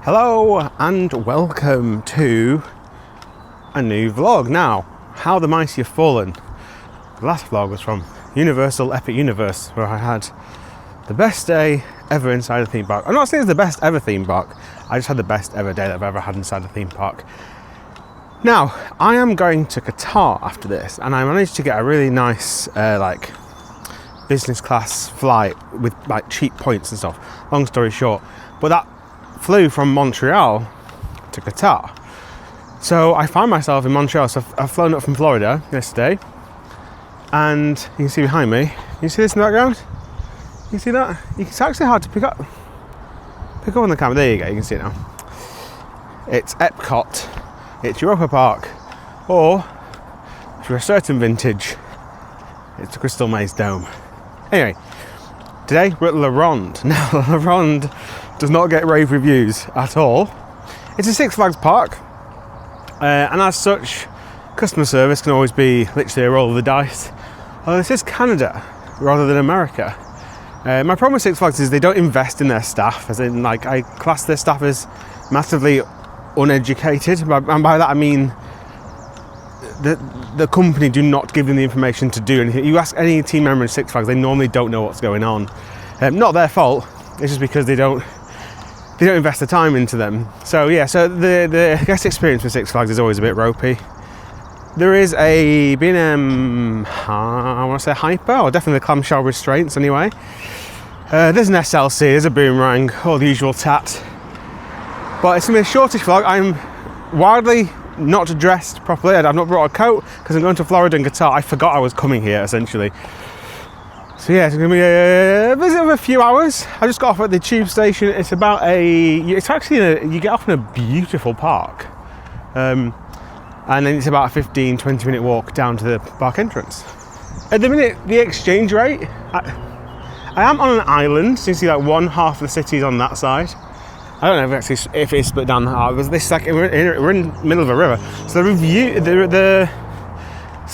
Hello and welcome to a new vlog. Now, how the mighty have fallen. The last vlog was from Universal Epic Universe, where I had the best day ever inside a theme park. I'm not saying it's the best ever theme park, I just had the best ever day that I've ever had inside a theme park. Now, I am going to Qatar after this, and I managed to get a really nice business class flight with like cheap points and stuff. Long story short, but that flew from Montreal to Qatar. So I found myself in Montreal. So I've flown up from Florida yesterday, and you can see behind me. You see this in the background? You see that? It's actually hard to pick up on the camera. There you go. You can see it now. It's Epcot. It's Europa Park, or if you're a certain vintage, it's the Crystal Maze Dome. Anyway, today we're at Ronde. Now, Ronde does not get rave reviews at all. It's a Six Flags park, and as such, customer service can always be literally a roll of the dice. This is Canada rather than America. My problem with Six Flags is they don't invest in their staff, as in, like, I class their staff as massively uneducated, and by that I mean the company do not give them the information to do anything. You ask any team member in Six Flags, they normally don't know what's going on. Not their fault, it's just because they don't invest the time into them. So yeah, so the guest experience with Six Flags is always a bit ropey. There is a B&M, I want to say hyper, or definitely the clamshell restraints anyway. There's an SLC, there's a boomerang, all the usual tat. But it's going to be a shortish vlog. I'm wildly not dressed properly. I've not brought a coat because I'm going to Florida and Qatar. I forgot I was coming here, essentially. So yeah, it's going to be a visit of a few hours. I just got off at the tube station. It's you get off in a beautiful park. And then it's about a 15-20 minute walk down to the park entrance. At the minute, the exchange rate, I am on an island, so you see like one half of the city is on that side. I don't know if it's split down that. This is like we're in the middle of a river, so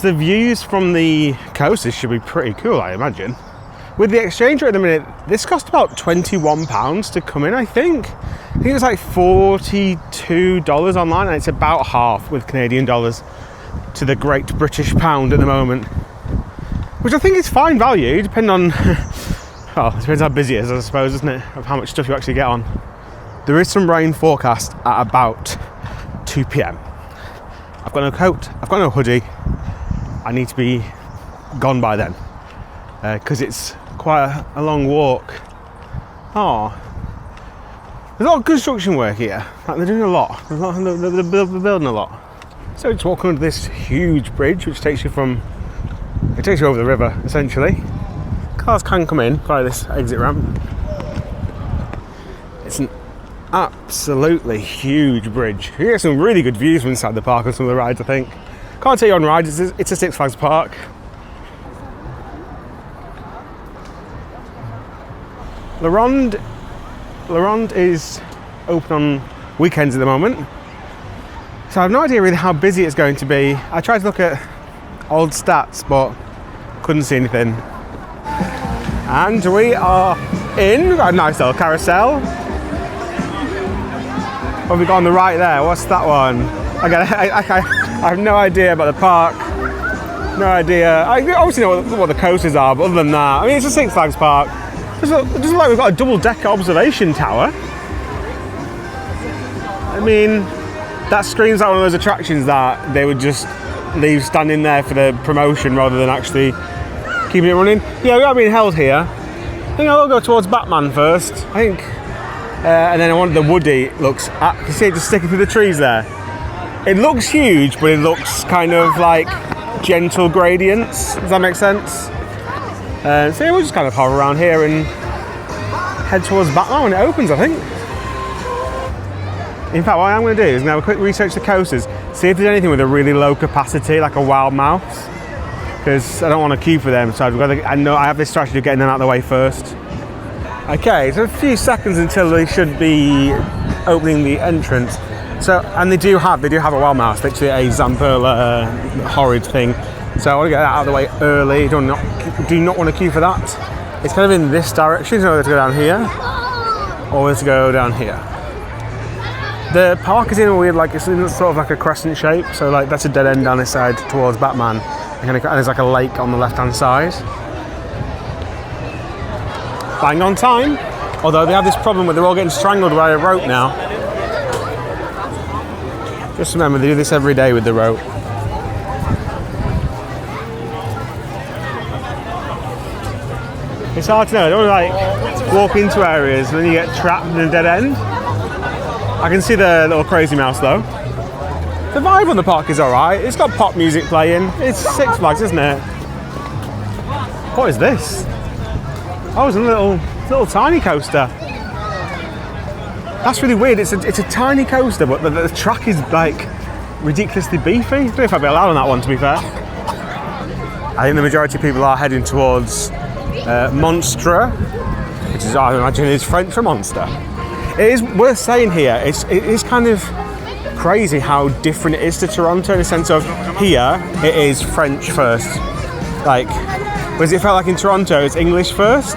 the views from the coasters should be pretty cool, I imagine. With the exchange rate at the minute, this cost about £21 to come in. I think it's like $42 online, and it's about half with Canadian dollars to the Great British Pound at the moment, which I think is fine value, depending on well, it depends how busy it is, I suppose, doesn't it, of how much stuff you actually get on. There is some rain forecast at about 2 p.m. I've got no coat, I've got no hoodie. I need to be gone by then, because it's quite a long walk. Oh, there's a lot of construction work here. Like, they're doing a lot. They're building a lot. So just walking under this huge bridge, which takes you over the river, essentially. Cars can come in via this exit ramp. It's an absolutely huge bridge. You get some really good views from inside the park on some of the rides, I think. Can't take you on rides, it's a Six Flags park. La Ronde is open on weekends at the moment, so I have no idea really how busy it's going to be. I tried to look at old stats, but couldn't see anything. And we are in, we've got a nice little carousel. What have we got on the right there? What's that one? I have no idea about the park. No idea. I obviously know what the coasters are, but other than that, I mean, it's a Six Flags park. It doesn't look like we've got a double-decker observation tower. I mean, that screams like one of those attractions that they would just leave standing there for the promotion rather than actually keeping it running. Yeah, we are being held here. I think I'll go towards Batman first. I think. And then I want the Woody. Looks, you see it just sticking through the trees there. It looks huge, but it looks kind of like gentle gradients. Does that make sense? So yeah, we'll just kind of hover around here and head towards Batman when it opens, I think. In fact, what I'm going to do is now quick research the coasters, see if there's anything with a really low capacity, like a Wild Mouse, because I don't want to queue for them. So I know I have this strategy of getting them out of the way first. Okay, so a few seconds until they should be opening the entrance. So, and they do have a Wild Mouse, literally a Zamperla horrid thing. So I want to get that out of the way early. Do not want to queue for that. It's kind of in this direction, so whether to go down here or whether to go down here. The park is in a weird, like, it's in sort of like a crescent shape. So like that's a dead end down this side towards Batman. And there's like a lake on the left-hand side. Bang on time. Although they have this problem where they're all getting strangled by a rope now. Just remember, they do this every day with the rope. It's hard to know. I don't want to like walk into areas and then you get trapped in a dead end. I can see the little crazy mouse though. The vibe on the park is alright. It's got pop music playing. It's Six Flags, isn't it? What is this? Oh, it's a little tiny coaster. That's really weird. It's a tiny coaster, but the track is like ridiculously beefy. I don't know if I'd be allowed on that one, to be fair. I think the majority of people are heading towards Monstre, which is, I imagine, is French for monster. It is worth saying here, it is kind of crazy how different it is to Toronto in the sense of here it is French first. Like, whereas it felt like in Toronto it's English first.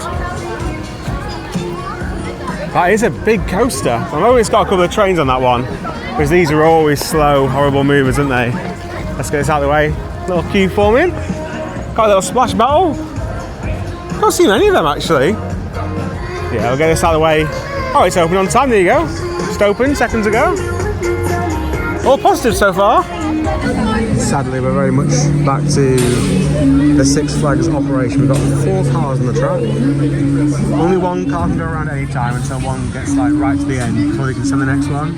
That is a big coaster. I know it's got a couple of trains on that one, because these are always slow, horrible movers, aren't they? Let's get this out of the way. Little queue forming. Got a little splash battle. Can't see many of them actually. Yeah, we'll get this out of the way. Oh, it's open on time, there you go. Just opened seconds ago. All positive so far. Sadly, we're very much back to the Six Flags operation. We've got 4 cars on the track. Only one car can go around any time until one gets like right to the end before they can send the next one.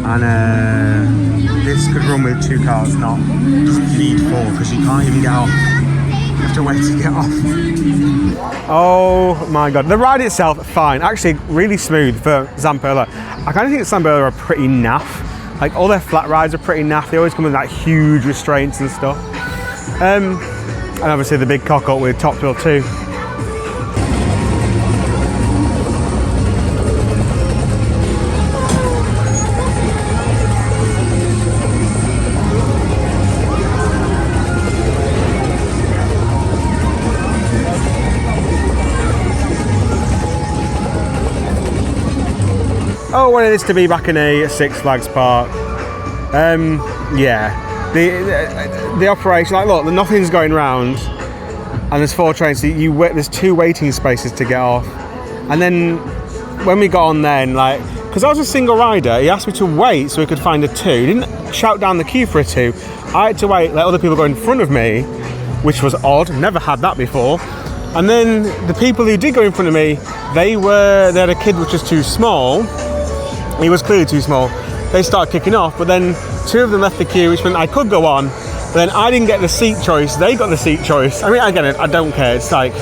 And this could run with 2 cars, not just need 4, because you can't even get off. You have to wait to get off. Oh my god, the ride itself, fine. Actually, really smooth for Zamperla. I kind of think Zamperla are pretty naff. Like, all their flat rides are pretty naff. They always come with like huge restraints and stuff. And obviously the big cock up with Top Thrill 2. Oh, I wanted this to be back in a Six Flags park. Yeah, the operation, like, look, nothing's going round, and there's 4 trains, so there's 2 waiting spaces to get off. And then when we got on then, like, because I was a single rider, he asked me to wait so we could find a 2. He didn't shout down the queue for a 2. I had to wait, let other people go in front of me, which was odd, never had that before. And then the people who did go in front of me, they had a kid which was too small. He was clearly too small. They started kicking off, but then 2 of them left the queue, which meant I could go on. But then I didn't get the seat choice. They got the seat choice. I mean, I get it. I don't care. It's like,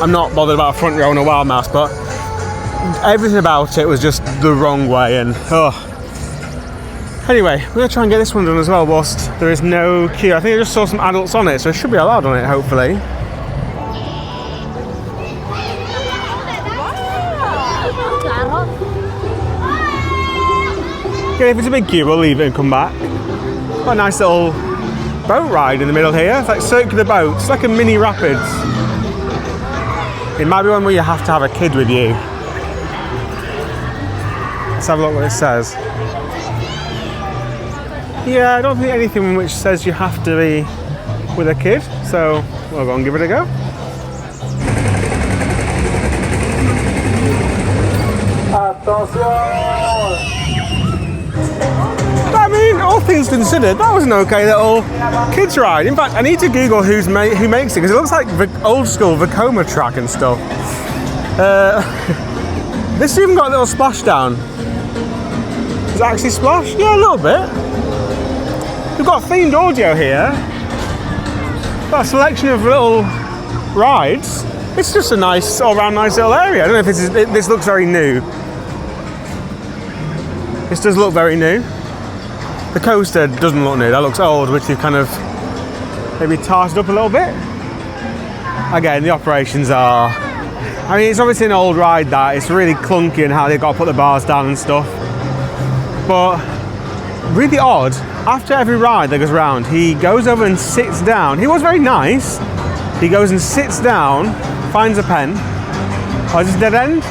I'm not bothered about a front row and a wild mouse, but everything about it was just the wrong way. And anyway, we're gonna try and get this one done as well whilst there is no queue. I think I just saw some adults on it, so it should be allowed on it, hopefully. If it's a big queue, we'll leave it and come back. Got a nice little boat ride in the middle here. It's like circular boat. It's like a mini rapids. It might be one where you have to have a kid with you. Let's have a look what it says. Yeah, I don't think anything which says you have to be with a kid, so we'll go and give it a go. I mean, all things considered, that was an okay little kids ride. In fact, I need to Google who makes it, because it looks like old school Vekoma track and stuff. This even got a little splashdown. Does it actually splash? Yeah, a little bit. We've got themed audio here. Got a selection of little rides. It's just a nice, all-round nice little area. I don't know if this looks very new. This does look very new. The coaster doesn't look new, that looks old, which they've kind of maybe tarted up a little bit. Again, the operations are, I mean, it's obviously an old ride that, it's really clunky in how they've got to put the bars down and stuff. But really odd, after every ride that goes around, he goes over and sits down. He was very nice. He goes and sits down, finds a pen. Oh, is this a dead end?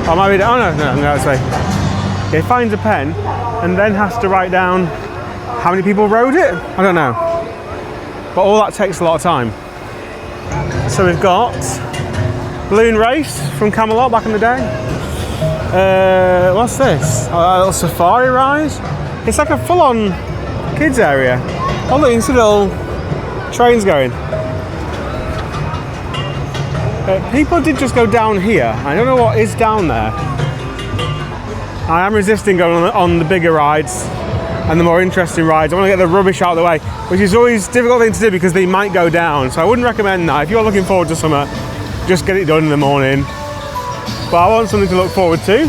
Oh, maybe, oh no, this way. He finds a pen and then has to write down how many people rode it. I don't know. But all that takes a lot of time. So we've got balloon race from Camelot back in the day. What's this? A little safari ride. It's like a full-on kids area. Oh look, you can see little trains going. People did just go down here. I don't know what is down there. I am resisting going on the bigger rides and the more interesting rides. I want to get the rubbish out of the way, which is always a difficult thing to do because they might go down. So I wouldn't recommend that. If you're looking forward to summer, just get it done in the morning. But I want something to look forward to.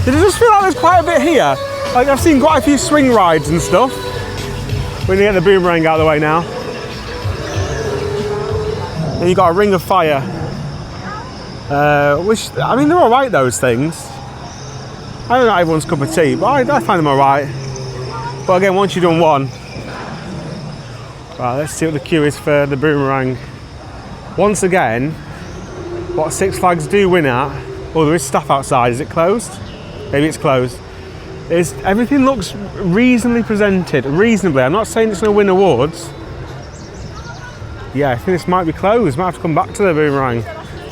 Did it just feel like there's quite a bit here? Like I've seen quite a few swing rides and stuff. We're gonna get the boomerang out of the way now. And you've got a ring of fire. Which, I mean, they're all right, those things. I don't know everyone's cup of tea, but I find them all right. But again, once you've done one, right, let's see what the queue is for the boomerang. Once again, what Six Flags do win at, oh, there is stuff outside. Is it closed? Maybe it's closed. Everything looks reasonably presented. Reasonably. I'm not saying it's going to win awards. Yeah, I think this might be closed. Might have to come back to the boomerang.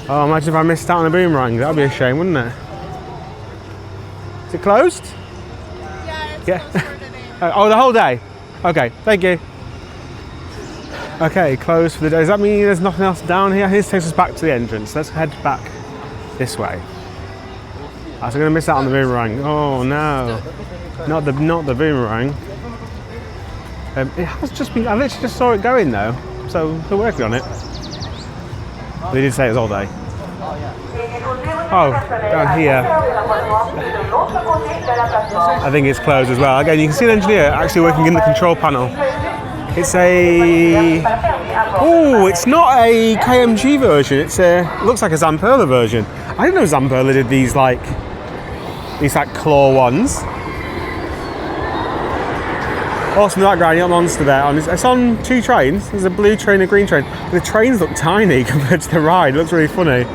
Oh, imagine if I missed out on the boomerang. That'd be a shame, wouldn't it? Is it closed? Yeah, it's closed for today. Oh, the whole day? Okay, thank you. Okay, closed for the day. Does that mean there's nothing else down here? This takes us back to the entrance. Let's head back this way. I was going to miss out on the boomerang. Oh no, not the boomerang. It has just been. I literally just saw it going though, so they're working on it. They did say it was all day. Oh, down here. I think it's closed as well. Again, you can see the engineer actually working in the control panel. It's it's not a KMG version. It looks like a Zamperla version. I didn't know Zamperla did these claw ones. Also in the background, you got Monster there. It's on two trains. There's a blue train and a green train. The trains look tiny compared to the ride. It looks really funny.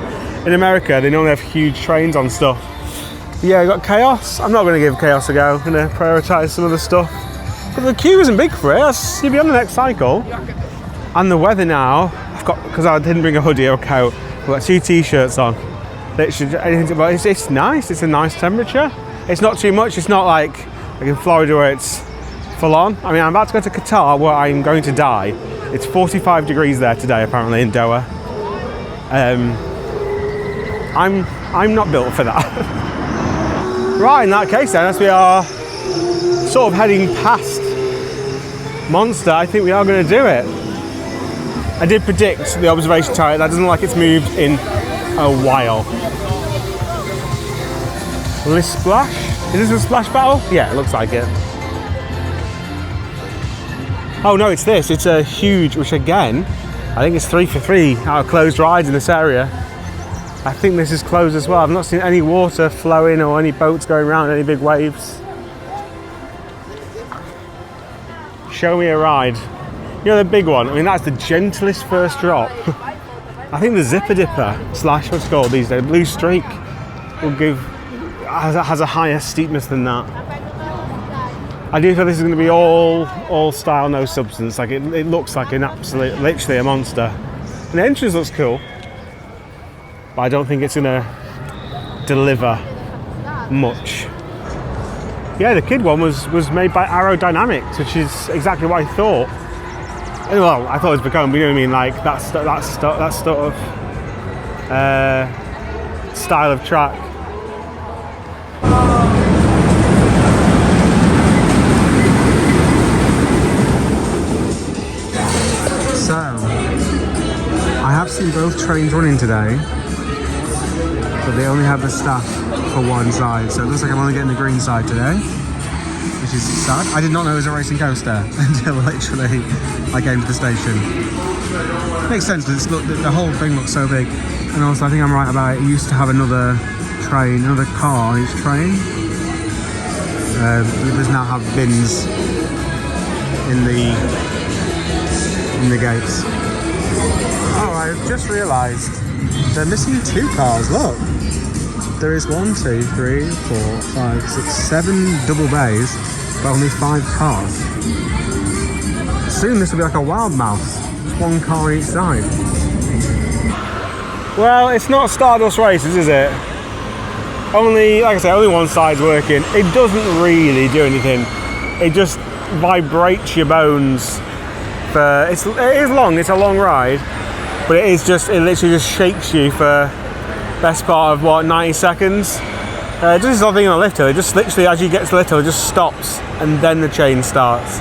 In America, they normally have huge trains on stuff. Yeah, we've got Chaos. I'm not going to give Chaos a go. I'm going to prioritise some of the stuff. But the queue isn't big for it. You'll be on the next cycle. And the weather now, because I didn't bring a hoodie or a coat, I've got 2 t-shirts on. But it's nice. It's a nice temperature. It's not too much. It's not like in Florida where it's full on. I mean, I'm about to go to Qatar where I'm going to die. It's 45 degrees there today, apparently, in Doha. I'm not built for that. Right, in that case then, as we are sort of heading past Monster, I think we are going to do it. I did predict the observation turret. That doesn't look like it's moved in a while. Will this splash? Is this a splash battle? Yeah, it looks like it. Oh no, it's this. It's a huge, which again, I think it's 3 for 3 out of closed rides in this area. I think this is closed as well. I've not seen any water flowing or any boats going around, any big waves. Show me a ride. You know the big one? I mean, that's the gentlest first drop. I think the Zipper Dipper / what's it called these days, Blue Streak, has a higher steepness than that. I do feel this is going to be all style, no substance. Like it looks like an absolute, literally a monster. And the entrance looks cool, but I don't think it's going to deliver much. Yeah, the kid one was made by Aerodynamics, which is exactly what I thought. Well, I thought it was becoming, you know what I mean, like that sort of style of track. So, I have seen both trains running today, but they only have the staff for one side, so it looks like I'm only getting the green side today, which is sad. I did not know it was a racing coaster until literally I came to the station. Makes sense because the whole thing looks so big, and also I think I'm right about it. It used to have another car on each train. It does now have bins in the gates. Oh, I've just realised they're missing 2 cars. Look. there is 1, 2, 3, 4, 5, 6, 7 double bays, but only 5 cars. Soon this will be like a wild mouse, just 1 car on each side. Well, it's not Stardust Races, is it? Only, like I say, only one side's working. It doesn't really do anything. It just vibrates your bones. It is long, it's a long ride, but it literally just shakes you for best part of what, 90 seconds. Just this other thing on the lift hill, it just literally, as you get to the lift hill, it just stops and then the chain starts.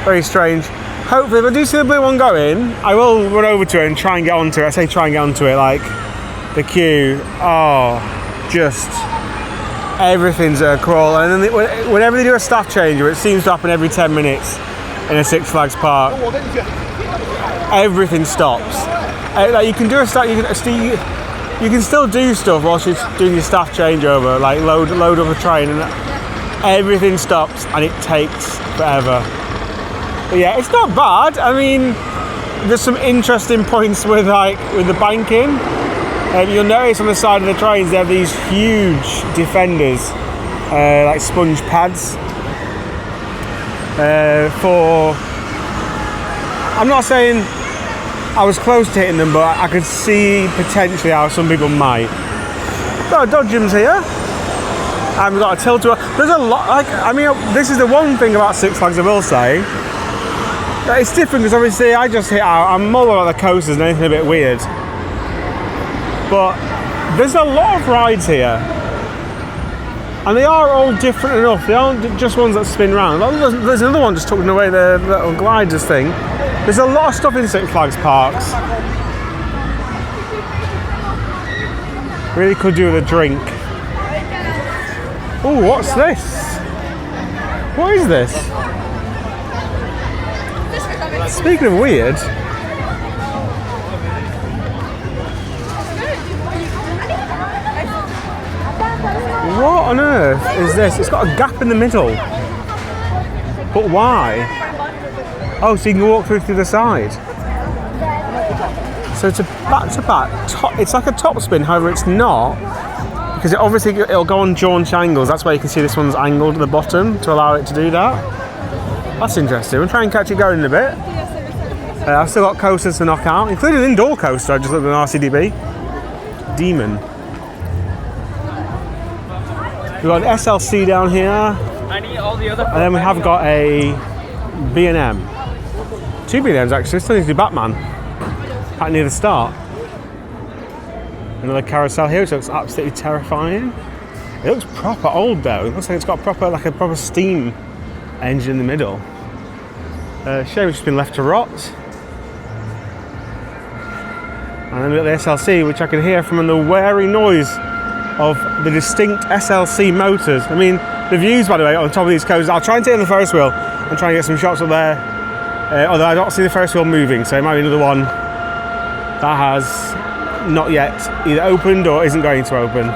Very strange. Hopefully, if I do see the blue one going, I will run over to it and try and get onto it. I say try and get onto it, like the queue. Oh, just everything's a crawl. And then whenever they do a staff change, it seems to happen every 10 minutes in a Six Flags park, everything stops. Like you can do a staff, you can still do stuff whilst you're doing your staff changeover, like load up a train, and everything stops and it takes forever. But yeah, it's not bad. I mean, there's some interesting points with the banking. You'll notice on the side of the trains they have these huge defenders, like sponge pads. I'm not saying I was close to hitting them, but I could see potentially how some people might. Got a dodgems here. I've got a tilt-a-whirl. There's a lot, this is the one thing about Six Flags I will say. It's different because obviously I just hit out, I'm more about the coasters than anything a bit weird. But there's a lot of rides here. And they are all different enough. They aren't just ones that spin round. There's another one just tucking away the little gliders thing. There's a lot of stuff in Six Flags parks. Really could do with a drink. Oh, what's this? What is this? Speaking of weird. What on earth is this? It's got a gap in the middle. But why? Oh, so you can walk through to the side. So it's a back-to-back. It's like a top spin, however it's not. Because it'll go on jaunch angles. That's why you can see this one's angled at the bottom to allow it to do that. That's interesting. We'll try and catch it going in a bit. I've still got coasters to knock out, including an indoor coaster. I just looked at an RCDB. Demon. We've got an SLC down here. And then we have got a B&M. 2 B&Ms actually, still need to do Batman. Right near the start. Another carousel here, which looks absolutely terrifying. It looks proper old though. It looks like it's got a proper steam engine in the middle. Shame it's just been left to rot. And then we've got the SLC, which I can hear from the wary noise of the distinct SLC motors. I mean, the views, by the way, on top of these coasters. I'll try and take on the Ferris wheel and try and get some shots up there. Although I don't see the Ferris wheel moving, so it might be another one that has not yet either opened or isn't going to open.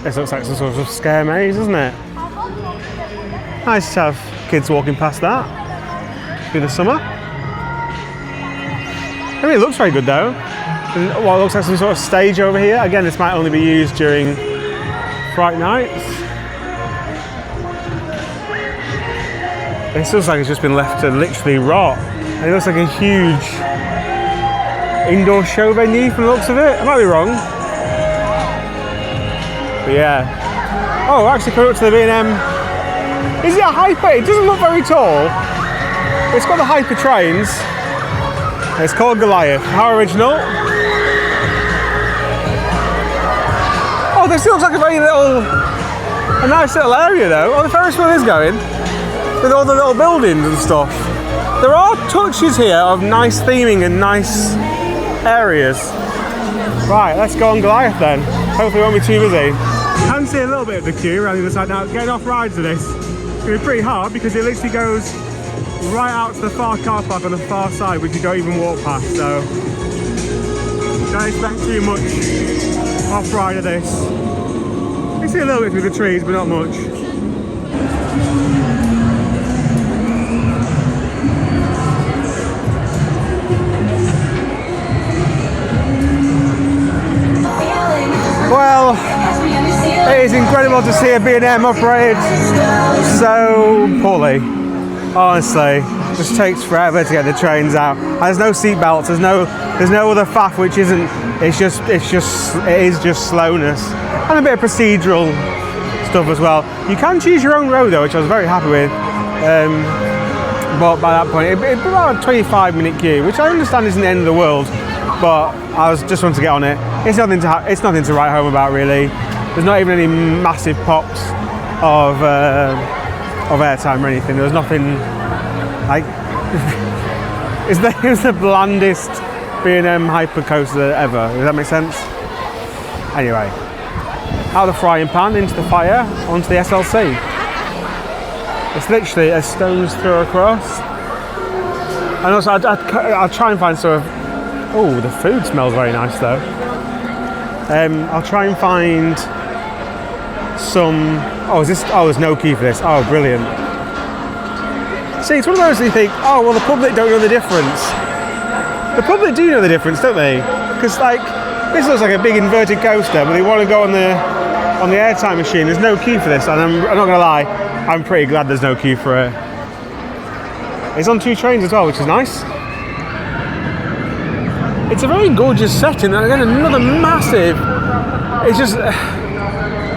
This looks like some sort of scare maze, doesn't it? Nice to have kids walking past that through the summer. I mean, it looks very good though. And, well, it looks like some sort of stage over here. Again, this might only be used during Fright nights. This looks like it's just been left to literally rot. And it looks like a huge indoor show venue from the looks of it. I might be wrong. But yeah. Oh, actually coming up to the B&M. Is it a hyper? It doesn't look very tall. It's got the hyper trains. It's called Goliath. How original. Oh, this looks like a nice little area though. Oh, the Ferris wheel is going. With all the little buildings and stuff. There are touches here of nice theming and nice areas. Right, let's go on Goliath then. Hopefully it won't be too busy. You can see a little bit of the queue around the other side now. Getting off rides of this is going to be pretty hard because it literally goes right out to the far car park on the far side, which you don't even walk past, so don't expect too much off ride of this. You see a little bit through the trees, but not much. Well, it is incredible to see a B&M operated so poorly. Honestly, it just takes forever to get the trains out. And there's no seat belts. There's no other faff, which isn't. It is just slowness and a bit of procedural stuff as well. You can choose your own road though, which I was very happy with. But by that point, it's about a 25-minute queue, which I understand isn't the end of the world. But I just want to get on it. It's nothing to write home about really. There's not even any massive pops of airtime or anything. There was nothing like. It was the blandest B&M hypercoaster ever. Does that make sense? Anyway, out of the frying pan into the fire onto the SLC. It's literally a stone's throw across. And also, I'll try and find sort of. Oh, the food smells very nice though. I'll try and find some. Oh, there's no key for this. Oh, brilliant. See, it's one of those that you think, oh, well, the public don't know the difference. The public do know the difference, don't they? Because like, this looks like a big inverted coaster, but they want to go on the airtime machine. There's no queue for this, and I'm not gonna lie, I'm pretty glad there's no queue for it. It's on 2 trains as well, which is nice. It's a very gorgeous setting, and again another massive.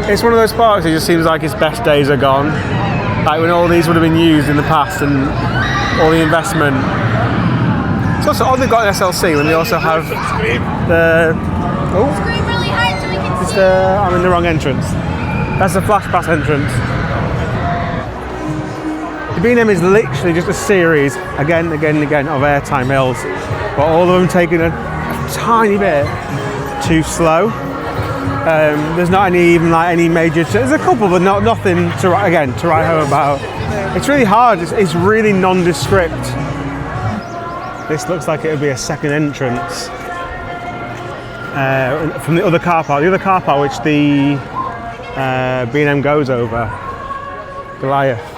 It's one of those parks. It just seems like its best days are gone. Like when all these would have been used in the past and all the investment. It's also odd they've got an SLC when they also have the. Oh, Scream really hard so we can see. I'm in the wrong entrance. That's the flash pass entrance. The B&M is literally just a series, again, of airtime hills, but all of them taking a tiny bit too slow. There's not any major. There's a couple, but nothing to write home about. It's really hard. It's really nondescript. This looks like it would be a second entrance from the other car park. The other car park, which the B&M goes over, Goliath.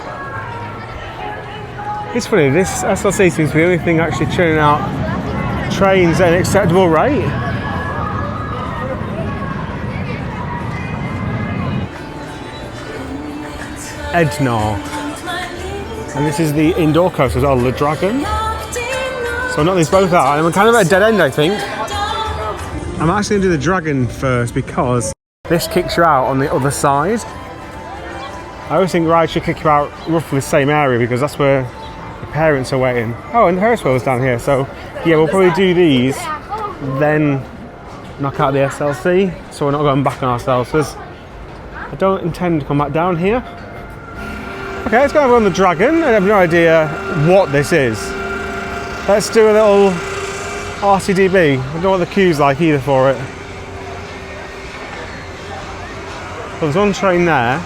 It's funny. This SLC seems to be the only thing actually churning out trains at an acceptable rate. Ednor. And this is the indoor coaster as well, the Dragon. So I'll knock these both out, and we're kind of at a dead end, I think. I'm actually going to do the Dragon first because this kicks you out on the other side. I always think rides should kick you out roughly the same area because that's where the parents are waiting. Oh, and the Ferris wheel's down here, so yeah, we'll probably do these, then knock out the SLC, so we're not going back on ourselves, because I don't intend to come back down here. Okay, let's go over on the Dragon. I have no idea what this is. Let's do a little RCDB. I don't know what the queue's like either for it. Well, there's one train there.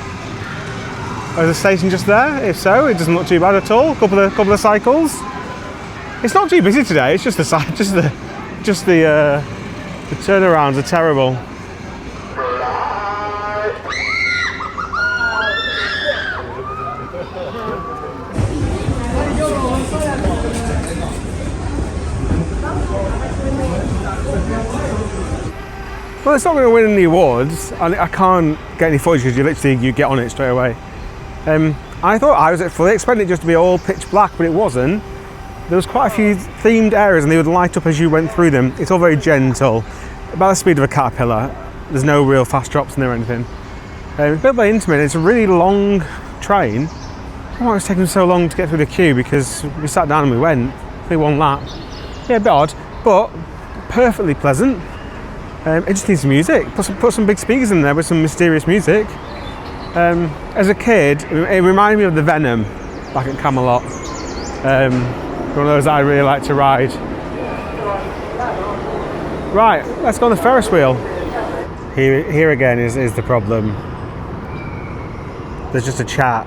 There's a station just there. If so, it doesn't look too bad at all. Couple of cycles. It's not too busy today. It's just the turnarounds are terrible. Well, it's not going to win any awards, and I can't get any footage because you get on it straight away. I thought I was fully expecting it just to be all pitch black, but it wasn't. There was quite a few themed areas, and they would light up as you went through them. It's all very gentle, about the speed of a caterpillar. There's no real fast drops in there or anything. It's built by Intamin. It's a really long train. I don't know why it was taking so long to get through the queue because we sat down and we went. Only one lap. Yeah, a bit odd, but perfectly pleasant. It just needs some music. Put some big speakers in there with some mysterious music. As a kid, it reminded me of the Venom back at Camelot. One of those that I really like to ride. Right, let's go on the Ferris wheel. Here again is the problem. There's just a chat,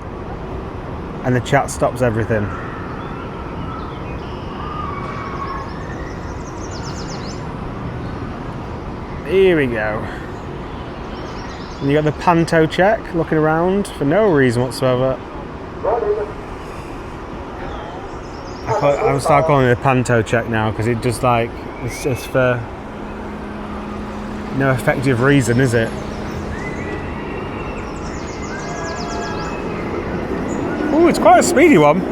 and the chat stops everything. Here we go. And you got the panto check, looking around for no reason whatsoever. I'll start calling it a panto check now because it just like, it's just for no effective reason, is it? Oh, it's quite a speedy one.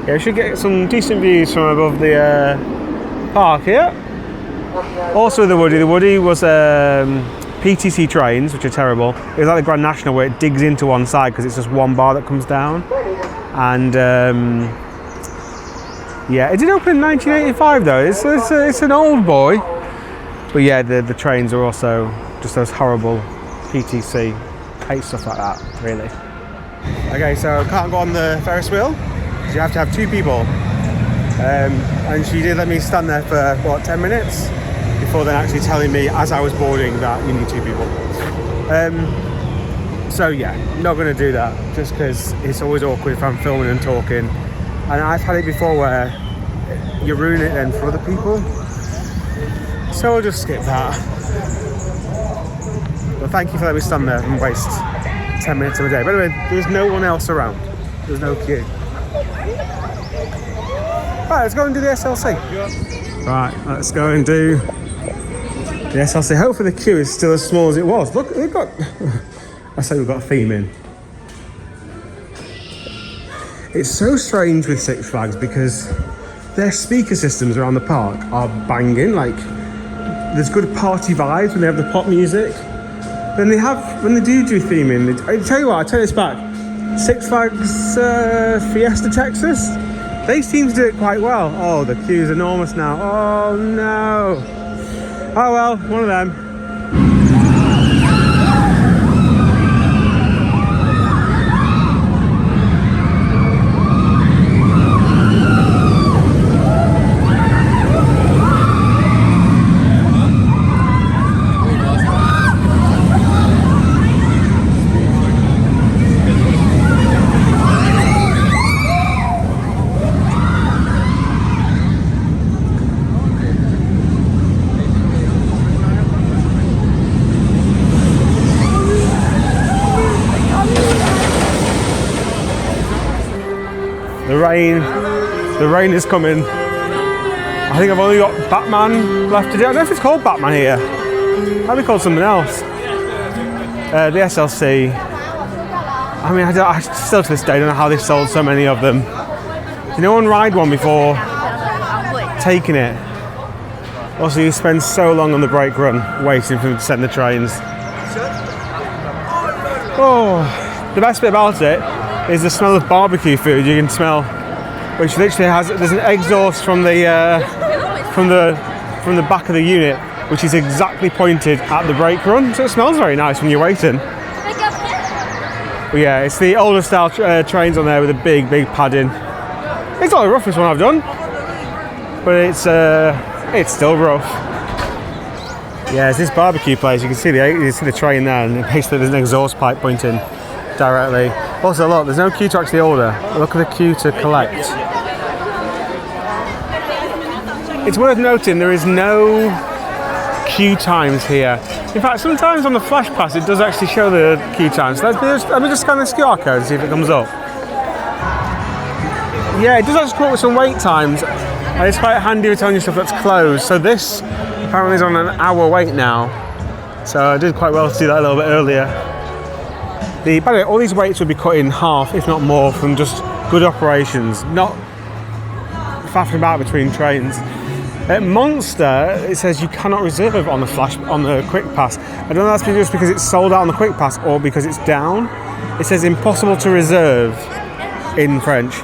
Yeah, we should get some decent views from above the park here. Also the Woody was PTC trains, which are terrible. It was like the Grand National where it digs into one side because it's just one bar that comes down. And yeah, it did open in 1985 though. It's an old boy. But yeah, the trains are also just those horrible PTC. Hate stuff like that, really. Okay, so can't go on the Ferris wheel because you have to have 2 people. And she did let me stand there for, what, 10 minutes? Before then actually telling me as I was boarding that you need 2 people. So yeah, not going to do that just because it's always awkward if I'm filming and talking. And I've had it before where you ruin it then for other people. So I'll just skip that. But thank you for letting me stand there and waste 10 minutes of the day. By the way, there's no one else around. There's no queue. Right, let's go and do the SLC. Right, let's go and do the SLC. Hopefully the queue is still as small as it was. Look, we've got... I say we've got a theme in. It's so strange with Six Flags because their speaker systems around the park are banging. Like, there's good party vibes when they have the pop music. Then when they do theming, I tell you what, I take this back. Six Flags Fiesta Texas, they seem to do it quite well. Oh, the queue's enormous now. Oh no. Oh well, one of them. The rain is coming. I think I've only got Batman left to do. I don't know if it's called Batman here. Might be called something else. The SLC. I mean, I still to this day don't know how they sold so many of them. Did no one ride one before taking it? Also, you spend so long on the brake run waiting for them to send the trains. Oh, the best bit about it is the smell of barbecue food you can smell, which literally there's an exhaust from the back of the unit, which is exactly pointed at the brake run, so it smells very nice when you're waiting. But yeah, it's the older style trains on there with a big padding. It's not the roughest one I've done, but it's still rough. Yeah, it's this barbecue place. You can see the train there, and basically there's an exhaust pipe pointing directly. Also, look, there's no queue to actually order. Look at the queue to collect. It's worth noting there is no queue times here. In fact, sometimes on the flash pass it does actually show the queue times. Let me just scan this QR code and see if it comes up. Yeah, it does actually come up with some wait times, and it's quite handy with telling you stuff that's closed. So this apparently is on an hour wait now. So I did quite well to do that a little bit earlier. By the way, all these waits would be cut in half, if not more, from just good operations, not faffing about between trains. At Monster, it says you cannot reserve on the quick pass. I don't know if that's just because it's sold out on the quick pass or because it's down. It says impossible to reserve in French,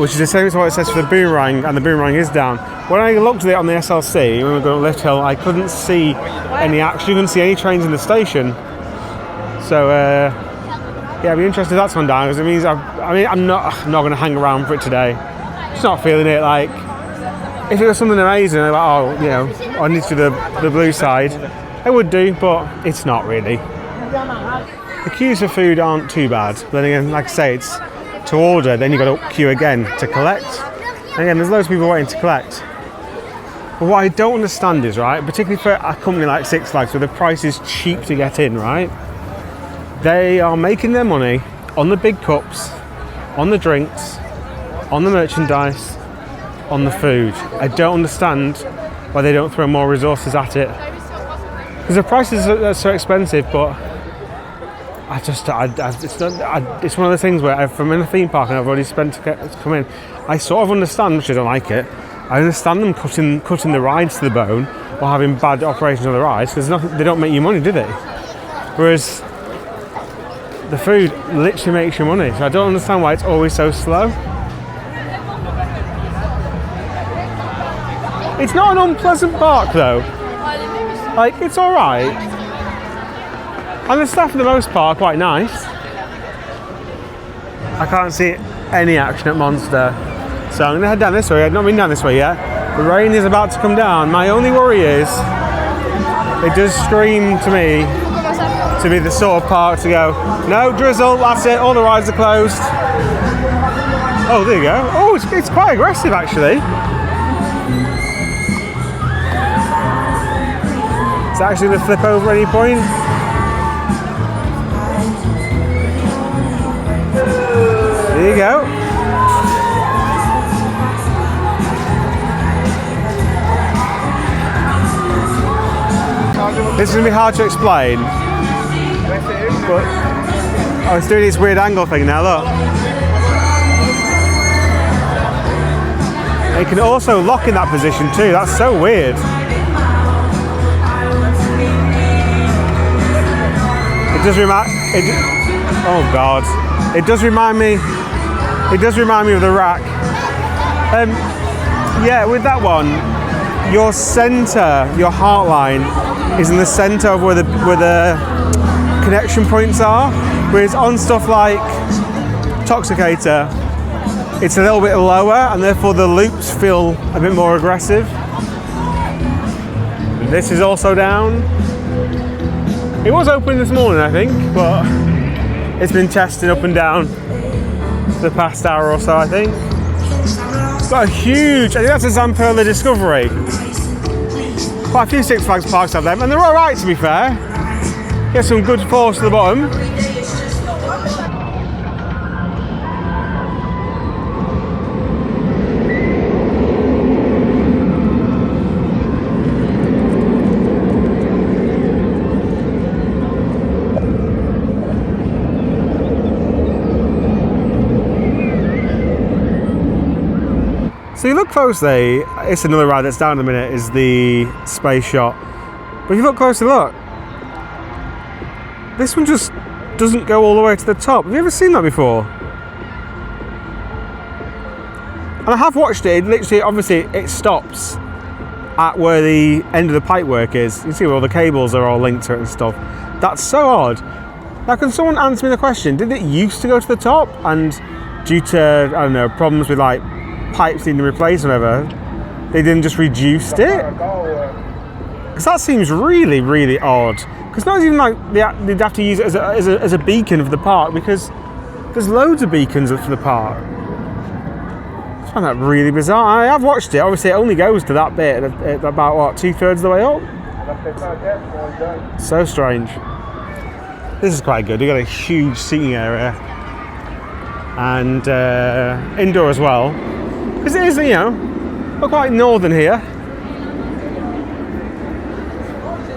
which is the same as what it says for the Boomerang, and the Boomerang is down. When I looked at it on the SLC, when we were going to Lift Hill, I couldn't see any action, couldn't see any trains in the station. So yeah, I'd be interested if that's gone down, because it means I'm not going to hang around for it today. Just not feeling it. Like, if it was something amazing, like, oh, you know, I need to do the blue side, I would do, but it's not really. The queues for food aren't too bad. But then again, like I say, it's to order, then you've got to queue again to collect. And again, there's loads of people waiting to collect. But what I don't understand is, right, particularly for a company like Six Flags, where the price is cheap to get in, right? They are making their money on the big cups, on the drinks, on the merchandise, on the food. I don't understand why they don't throw more resources at it. Because the prices are so expensive, but it's one of the things where if I'm in a theme park and I've already spent to come in, I sort of understand, which I don't like it, I understand them cutting the rides to the bone or having bad operations on the rides, because they don't make you money, do they? Whereas the food literally makes you money, so I don't understand why it's always so slow. It's not an unpleasant park though. Like, it's alright. And the staff for the most part are quite nice. I can't see any action at Monster. So I'm going to head down this way. I've not been down this way yet. The rain is about to come down. My only worry is it does scream to me to be the sort of park to go, no, drizzle, that's it, all the rides are closed. Oh, there you go. Oh, it's quite aggressive actually. Is that actually going to flip over at any point? There you go. This is going to be hard to explain. But it's doing this weird angle thing now, look. It can also lock in that position too, that's so weird. It does remind oh god. It does remind me of the rack. Yeah, with that one, your centre, your heart line is in the centre of where the connection points are, whereas on stuff like Toxicator, it's a little bit lower and therefore the loops feel a bit more aggressive. This is also down. It was open this morning, I think, but it's been testing up and down for the past hour or so, I think. Got a huge, I think that's a Zamperla Discovery. Quite a few Six Flags parks have them, and they're alright to be fair. Get some good force to the bottom. So you look closely, it's another ride that's down in a minute, is the Space Shot. But if you look closely, look, this one just doesn't go all the way to the top. Have you ever seen that before? And I have watched it, literally, obviously, it stops at where the end of the pipework is. You see where all the cables are all linked to it and stuff. That's so odd. Now, can someone answer me the question, did it used to go to the top and due to, I don't know, problems with like pipes needing replaced or whatever, they didn't just reduced it? Because that seems really, really odd. Because not even like they'd have to use it as a beacon for the park, because there's loads of beacons for the park. I find that really bizarre. I have watched it. Obviously, it only goes to that bit at about what, 2/3 of the way up. So strange. This is quite good. We've got a huge seating area and indoor as well. Because it is, you know, we're quite northern here.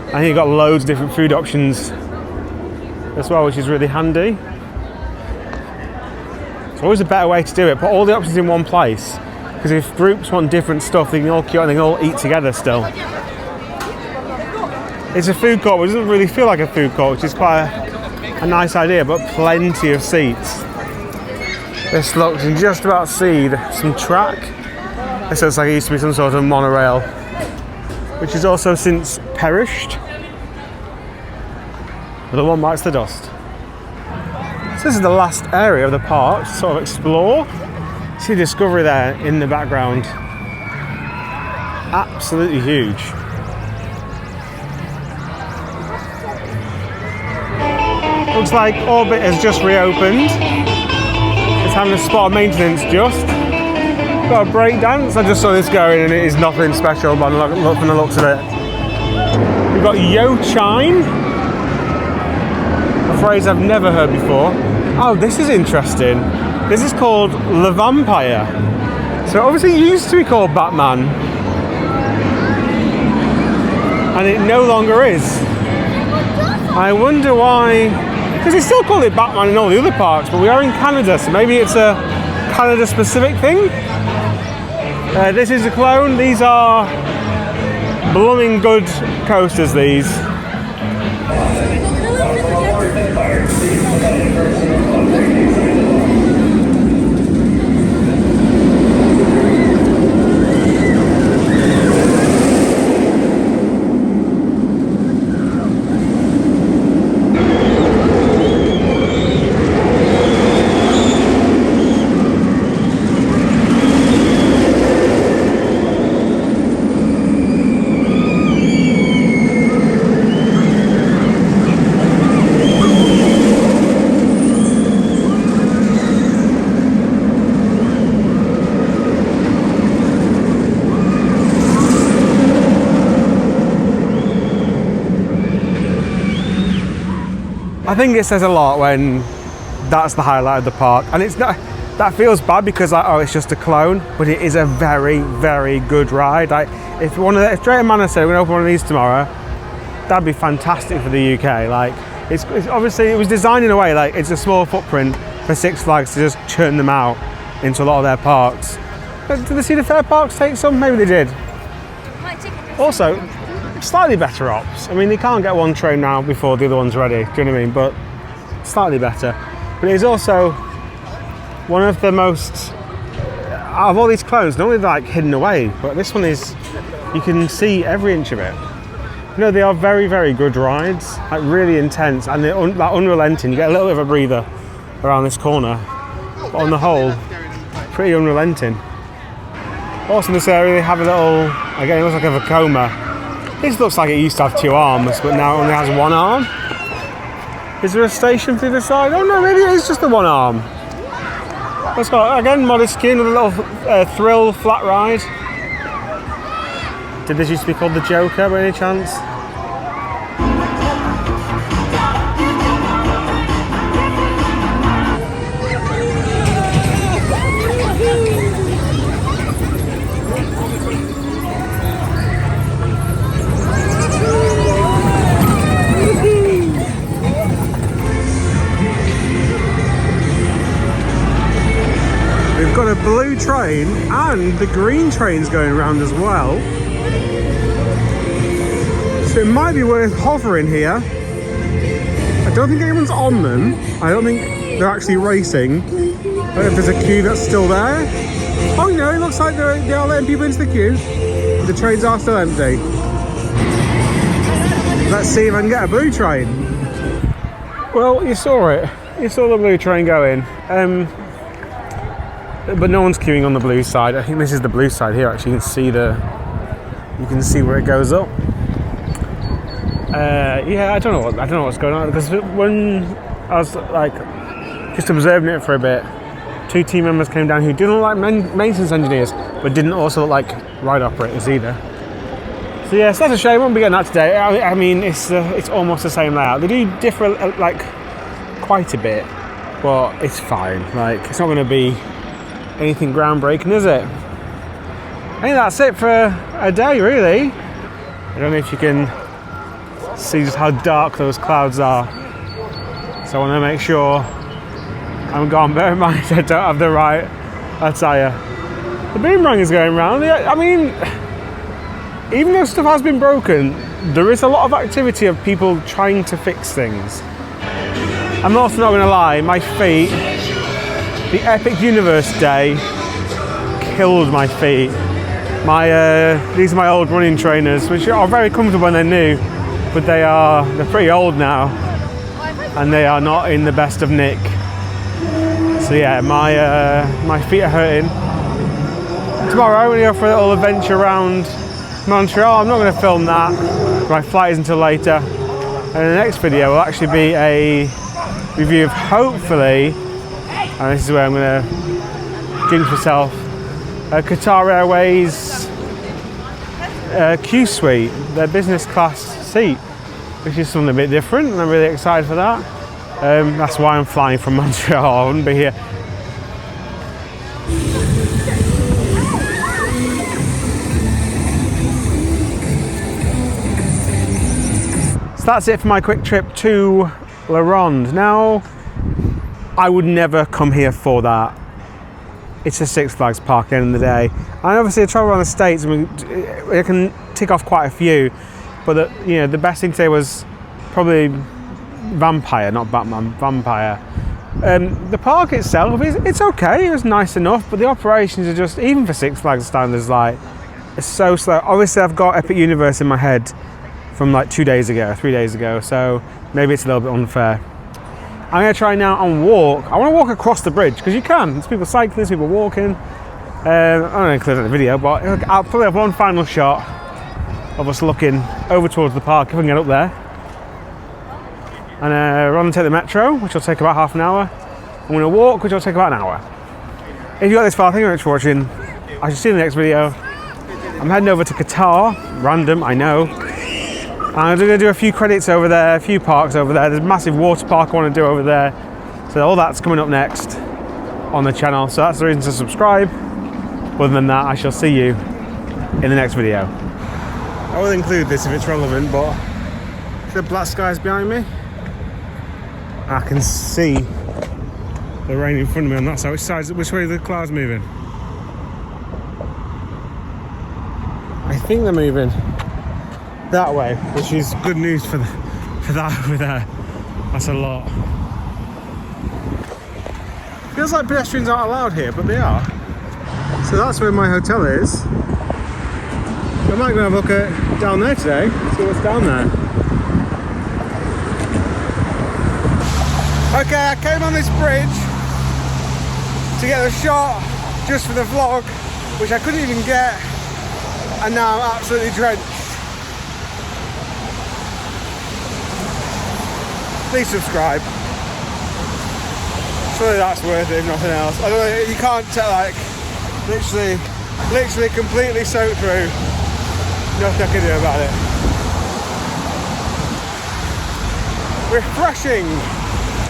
I think you've got loads of different food options as well, which is really handy. It's always a better way to do it. Put all the options in one place. Because if groups want different stuff, they can all queue and they can all eat together still. It's a food court, but it doesn't really feel like a food court, which is quite a nice idea, but plenty of seats. This looks, you can just about see some track. This looks like it used to be some sort of monorail, which has also since perished. Another one bites the dust. So this is the last area of the park to sort of explore. See Discovery there in the background. absolutely huge. Looks like Orbit has just reopened. It's having a spot of maintenance just. Got a break dance. I just saw this going and it is nothing special from the looks of it. We've got Yo Chine, a phrase I've never heard before. Oh, this is interesting. This is called Le Vampire. So obviously it used to be called Batman. And it no longer is. I wonder why, because they still call it Batman in all the other parks, but we are in Canada, so maybe it's a Canada specific thing. This is a clone. These are blooming good coasters, these. I think it says a lot when that's the highlight of the park, and it's not. That feels bad because it's just a clone, but it is a very, very good ride. If Drayton Manor said we're going to open one of these tomorrow, that'd be fantastic for the UK. Like, it's obviously it was designed in a way like it's a small footprint for Six Flags to just churn them out into a lot of their parks. But did they see the Fair Parks take some? Maybe they did. Also, slightly better ops. I mean, they can't get one train now before the other one's ready, do you know what I mean? But slightly better. But it is also one of the most, out of all these clones, not only like hidden away, but this one is, you can see every inch of it. You know, they are very, very good rides, like really intense, and they're like unrelenting. You get a little bit of a breather around this corner, but on the whole, pretty unrelenting. Also in this area, they have a little, again, it looks like a Vekoma. This looks like it used to have two arms, but now it only has one arm. Is there a station through the side? Oh no, maybe it is just the one arm. Let's go, again, modest skin with a little thrill flat ride. Did this used to be called the Joker by any chance? We've got a blue train and the green train's going around as well. So it might be worth hovering here. I don't think anyone's on them. I don't think they're actually racing. I don't know if there's a queue that's still there. Oh no, it looks like they are letting people into the queue. The trains are still empty. Let's see if I can get a blue train. Well, you saw it. You saw the blue train going. But no one's queuing on the blue side. I think this is the blue side here. Actually, you can see where it goes up. Yeah, I don't know what's going on, because when I was like just observing it for a bit, two team members came down who didn't look like maintenance engineers, but didn't also look like ride operators either. So yeah, so that's a shame. I won't be getting that today. I mean, it's almost the same layout. They do differ like quite a bit, but it's fine. Like, it's not going to be anything groundbreaking, is it? I think that's it for a day, really. I don't know if you can see just how dark those clouds are, so I want to make sure I'm gone. Bear in mind, I don't have the right attire. The boomerang is going round. I mean, even though stuff has been broken, there is a lot of activity of people trying to fix things. I'm also not going to lie, my feet, the Epic Universe day killed my feet. These are my old running trainers, which are very comfortable when they're new, but they're pretty old now, and they are not in the best of nick. So yeah, my feet are hurting. Tomorrow we're going to go for a little adventure around Montreal. I'm not going to film that. My flight is until later. And the next video will actually be a review of, hopefully, and this is where I'm going to jinx myself, Qatar Airways Q Suite, their business class seat, which is something a bit different, and I'm really excited for that. That's why I'm flying from Montreal. I wouldn't be here. So that's it for my quick trip to Ronde. Now, I would never come here for that. It's a Six Flags park at the end of the day. And obviously I travel around the States and I can tick off quite a few, but the best thing today was probably Vampire, not Batman, Vampire. The park itself, it's okay, it was nice enough, but the operations are just, even for Six Flags standards, like, it's so slow. Obviously I've got Epic Universe in my head from like 3 days ago, so maybe it's a little bit unfair. I'm going to try now and walk. I want to walk across the bridge, because you can. There's people cycling, there's people walking. I don't know, include it in the video, but I'll probably have one final shot of us looking over towards the park, if I can get up there. And run and take the metro, which will take about half an hour. I'm going to walk, which will take about an hour. If you got this far, thank you very much for watching. I shall see you in the next video. I'm heading over to Qatar, random, I know. I'm going to do a few credits over there, a few parks over there. There's a massive water park I want to do over there. So all that's coming up next on the channel. So that's the reason to subscribe. Other than that, I shall see you in the next video. I will include this if it's relevant, but the black skies behind me. I can see the rain in front of me on that side. Which way are the clouds moving? I think they're moving that way, which is good news for that over there. That's a lot. Feels like pedestrians aren't allowed here, but they are. So that's where my hotel is. I might go have a look at down there today, see what's down there. Okay, I came on this bridge to get a shot just for the vlog, which I couldn't even get, and now I'm absolutely drenched. Please subscribe. Surely that's worth it, if nothing else. I don't know, you can't tell, like, literally completely soaked through. Nothing I can do about it. Refreshing.